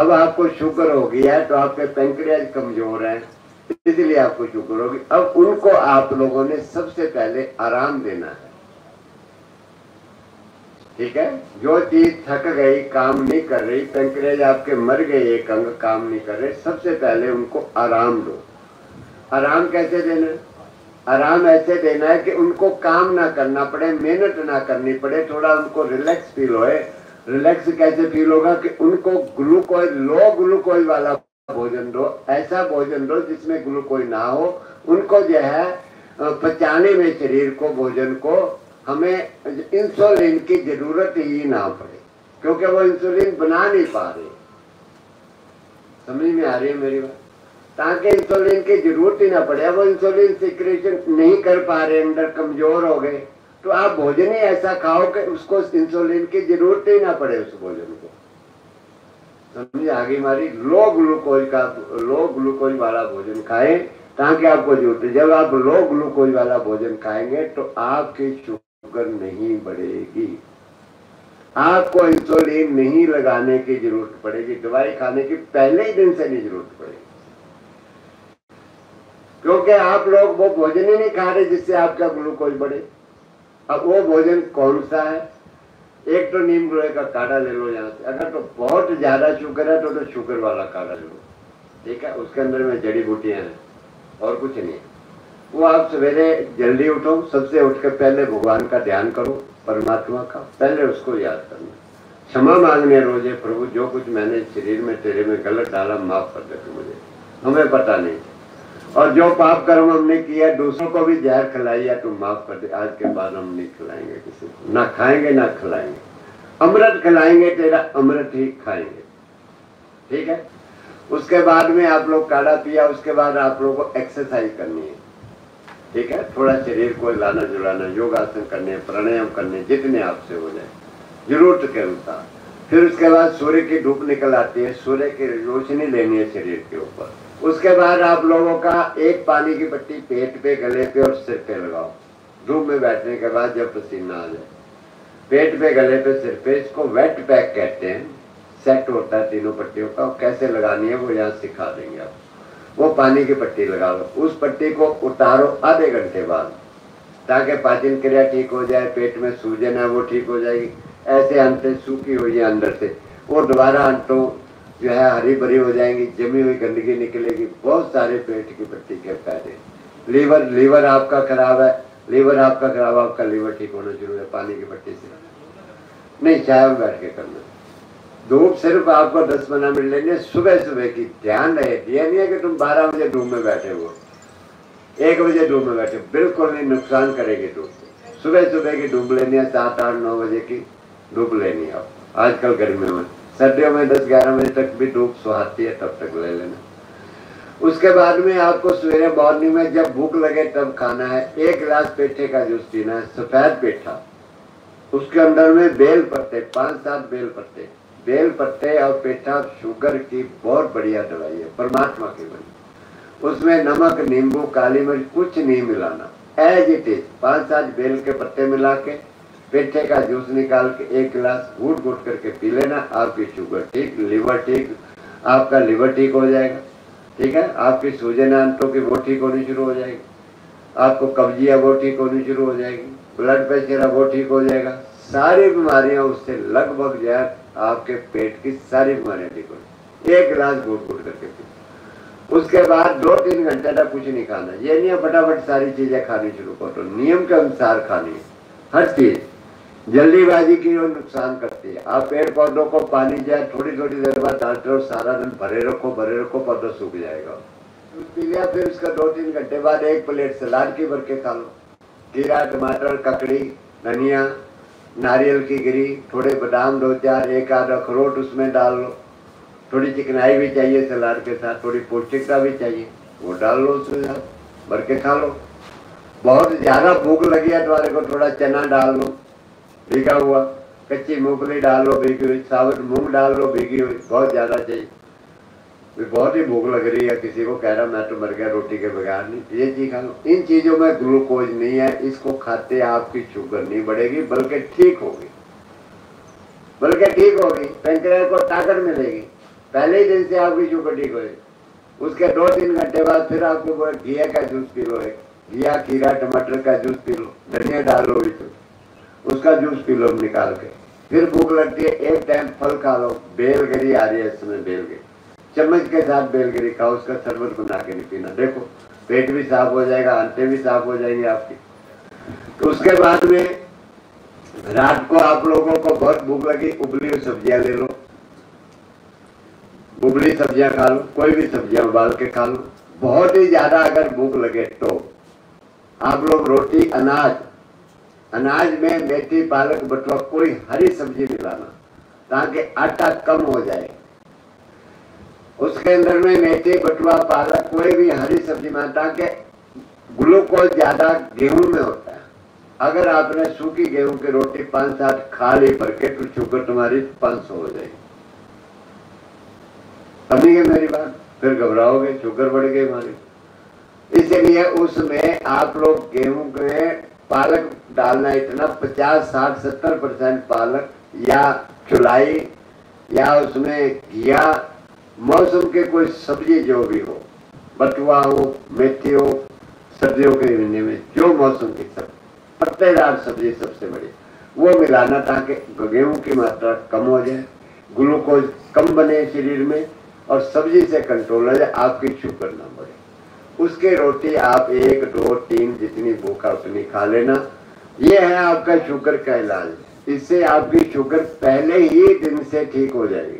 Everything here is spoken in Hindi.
अब आपको शुगर हो गया है तो आपके पैंक्रियाज कमजोर है, इसलिए आपको शुगर होगी। अब उनको आप लोगों ने सबसे पहले आराम देना है, ठीक है। जो चीज थक गई, काम नहीं कर रही, पैंक्रियाज आपके मर गए, एक अंग काम नहीं कर रहे, सबसे पहले उनको आराम दो। आराम कैसे देना है? आराम ऐसे देना है कि उनको काम ना करना पड़े, मेहनत ना करनी पड़े, थोड़ा उनको रिलैक्स फील होए। रिलैक्स कैसे फील होगा कि उनको ग्लूकोज, लो ग्लूकोज वाला भोजन दो, ऐसा भोजन दो जिसमें ग्लूकोज ना हो। उनको जो है पचाने में शरीर को, भोजन को, हमें इंसुलिन की जरूरत ही ना पड़े, क्योंकि वो इंसुलिन बना नहीं पा रहे। समझ में आ रही है मेरी बात? ताकि इंसुलिन की जरूरत ही ना पड़े, वो इंसुलिन सिक्रेशन नहीं कर पा रहे, अंदर कमजोर हो गए, तो आप भोजन ही ऐसा खाओ कि उसको इंसुलिन की जरूरत ही ना पड़े उस भोजन को। समझ आ गई हमारी? लो ग्लूकोज वाला भोजन खाएं ताकि आपको जरूरत। जब आप लो ग्लूकोज वाला भोजन खाएंगे तो आपकी शुगर नहीं बढ़ेगी, आपको इंसुलिन नहीं लगाने की जरूरत पड़ेगी, दवाई खाने की पहले ही दिन से नहीं जरूरत पड़ेगी, क्योंकि आप लोग वो भोजन ही नहीं खा रहे जिससे आपका ग्लूकोज बढ़े। अब वो भोजन कौन सा है? एक तो नीम ग्रोहे का काढ़ा ले लो यहाँ से, अगर तो बहुत ज्यादा शुगर है तो शुगर वाला काढ़ा ले लो, ठीक है। उसके अंदर में जड़ी बूटियां हैं और कुछ नहीं। वो आप सवेरे जल्दी उठो, सबसे उठ के पहले भगवान का ध्यान करो, परमात्मा का, पहले उसको याद करना, क्षमा मांगने रोजे, प्रभु जो कुछ मैंने शरीर में तेरे में गलत डाला माफ कर दे तू मुझे, हमें पता नहीं, और जो पाप कर्म हमने किया दूसरों को भी जहर खिलाइया तुम माफ कर दे, आज के बाद हम नहीं खिलाएंगे किसी को, ना खाएंगे ना खिलाएंगे, अमृत खिलाएंगे, तेरा अमृत ही खाएंगे, ठीक है। उसके बाद में आप लोग काढ़ा पिया, उसके बाद आप लोगों को एक्सरसाइज करनी है, ठीक है। थोड़ा शरीर को हिलाना जुलाना, योगासन करने, प्राणायाम करने, जितने आपसे हो जाए जरूरत के अनुसार। फिर उसके बाद सूर्य की धूप निकल आती है, सूर्य की रोशनी लेनी है शरीर के ऊपर। उसके बाद आप लोगों का एक पानी की पट्टी पेट पे, गले पे और सिर पे लगाओ। धूप में बैठने के बाद जब पसीना आ जाए, पेट पे, गले पे, सिर पे, इसको वेट पैक कहते हैं। सेट होता है तीनों पट्टियों का, कैसे लगानी है वो यहाँ सिखा देंगे आप। वो पानी की पट्टी लगा लो, उस पट्टी को उतारो आधे घंटे बाद, ताकि पाचन क्रिया ठीक हो जाए, पेट में सूजन है वो ठीक हो जाएगी। ऐसे अंतें सूखी हुई है अंदर से, वो दोबारा अंतों जो है हरी भरी हो जाएंगी, जमी हुई गंदगी निकलेगी। बहुत सारे पेट की पट्टी के फायदे। लीवर आपका खराब है, आपका लीवर ठीक होना शुरू है पानी की पट्टी से। नहीं, चाय में बैठ के करना। धूप सिर्फ आपको 10-15 मिनट लेने, सुबह सुबह की, ध्यान रहे। ये नहीं है कि तुम 12 बजे धूप में बैठे हो, 1 बजे धूप में बैठे, बिल्कुल नहीं, नुकसान करेगी धूप। सुबह सुबह की धूप लेनी है, 7-8-9 बजे की धूप लेनी है। आजकल गर्मियों में, सर्दियों में 10-11 बजे तक भी धूप सुहाती है, तब तक ले लेना। उसके बाद में आपको सवेरे मॉर्निंग में जब भूख लगे तब खाना है। 1 गिलास पेठे का जूस पीना है, सफेद पेठा, उसके अंदर में बेल पत्ते, 5-7 बेल पत्ते और पेठा शुगर की बहुत बढ़िया दवाई है, परमात्मा की बनी। उसमें नमक, नींबू, काली मिर्च कुछ नहीं मिलाना, एज इट इज 5-7 बेल के पत्ते मिला के पेठे का जूस निकाल के 1 गिलास घूट घूट करके पी लेना। आपकी शुगर ठीक, लिवर ठीक, आपका लिवर ठीक हो जाएगा, ठीक है। आपकी सूजन आंतों की वो ठीक होनी शुरू हो जाएगी, आपको कब्जियां वो ठीक होनी शुरू हो जाएगी, ब्लड प्रेशर वो ठीक हो जाएगा। सारी बीमारियां उससे लगभग जो है आपके पेट की सारी बीमारियां ठीक हो जाएगी, 1 गिलास घूट घूट करके पी। उसके बाद 2-3 घंटे तक कुछ नहीं खाना। ये नहीं है फटाफट सारी चीजें खानी शुरू करो, नियम के अनुसार खानी है हर चीज। जल्दीबाजी की वो नुकसान करती है। आप पेड़ पौधों को पानी जाए थोड़ी थोड़ी देर बाद डालते रहो, सारा दिन भरे रखो पौधा सूख जाएगा। पी लिया, फिर उसका 2-3 घंटे बाद 1 प्लेट सलाद की भर के खा लो। खीरा, टमाटर, ककड़ी, धनिया, नारियल की गिरी, थोड़े बादाम 2-4, 1-आध अखरोट उसमें डाल लो। थोड़ी चिकनाई भी चाहिए सलाद के साथ, थोड़ी पौष्टिकता भी चाहिए, वो डाल लो उसमें, भर के खा लो। बहुत ज्यादा भूख लगी है तुम्हारे को, थोड़ा चना डाल लो भीगा हुआ, कच्ची मूंगफली डाल लो भीगी हुई, साबुत मूंग डाल लो भीगी हुई, बहुत ज्यादा चाहिए। बहुत ही भूख लग रही है, किसी को कह रहा मैं तो मर गया रोटी के बगैर, नहीं, ये चीज खा लो। इन चीजों में ग्लूकोज नहीं है, इसको खाते आपकी शुगर नहीं बढ़ेगी बल्कि ठीक होगी, पैंक्रियाज को ताकत मिलेगी। पहले ही दिन से आपकी शुगर ठीक हो जाएगी। उसके 2-3 घंटे बाद फिर आपको बोले घिया का जूस पी लो, घिया खीरा टमाटर का जूस पी लो, धनिया डालो उसका जूस पी लो निकाल के। फिर भूख लगती है, एक टाइम फल खा लो, बेलगरी आ रही है इस समय, बेलगरी चम्मच के साथ बेलगरी खाओ, उसका शरबत बना के नहीं पीना, देखो पेट भी साफ हो जाएगा, आंतें भी साफ हो जाएंगे आपकी। तो उसके बाद में रात को आप लोगों को बहुत भूख लगी, उबली हुई सब्जियां ले लो, उबली सब्जियां खा लो, कोई भी सब्जियां उबाल के खा लो। बहुत ही ज्यादा अगर भूख लगे तो आप लोग रोटी, अनाज में मेथी पालक बटुआ कोई हरी सब्जी मिलाना ताकि आटा कम हो जाए। उसके अंदर में मेथी बटुआ पालक कोई भी हरी सब्जी में, ताकि ग्लूकोज ज्यादा गेहूं में होता है। अगर आपने सूखी गेहूं की रोटी 5-7 खा ली भर के तो शुगर तुम्हारी 500 हो जाएगी। समझिए मेरी बात, फिर घबराओगे, शुगर बढ़ गई हमारी। इसलिए उसमें आप लोग गेहूं में पालक डालना इतना 50-60-70% पालक या चुलाई या उसमें घिया, मौसम के कोई सब्जी जो भी हो, बटुआ हो, मेथी हो, सर्दियों के महीने में जो मौसम की सब्जी, पत्तेदार सब्जी सबसे बड़ी, वो मिलाना ताकि गेहूं की मात्रा कम हो जाए, ग्लूकोज कम बने शरीर में और सब्जी से कंट्रोल हो जाए, आपकी शुगर ना बढ़े। उसके रोटी आप 1, 2, 3 जितनी भूखा उतनी खा लेना। ये है आपका शुगर का इलाज। इससे आपकी शुगर पहले ही दिन से ठीक हो जाएगी।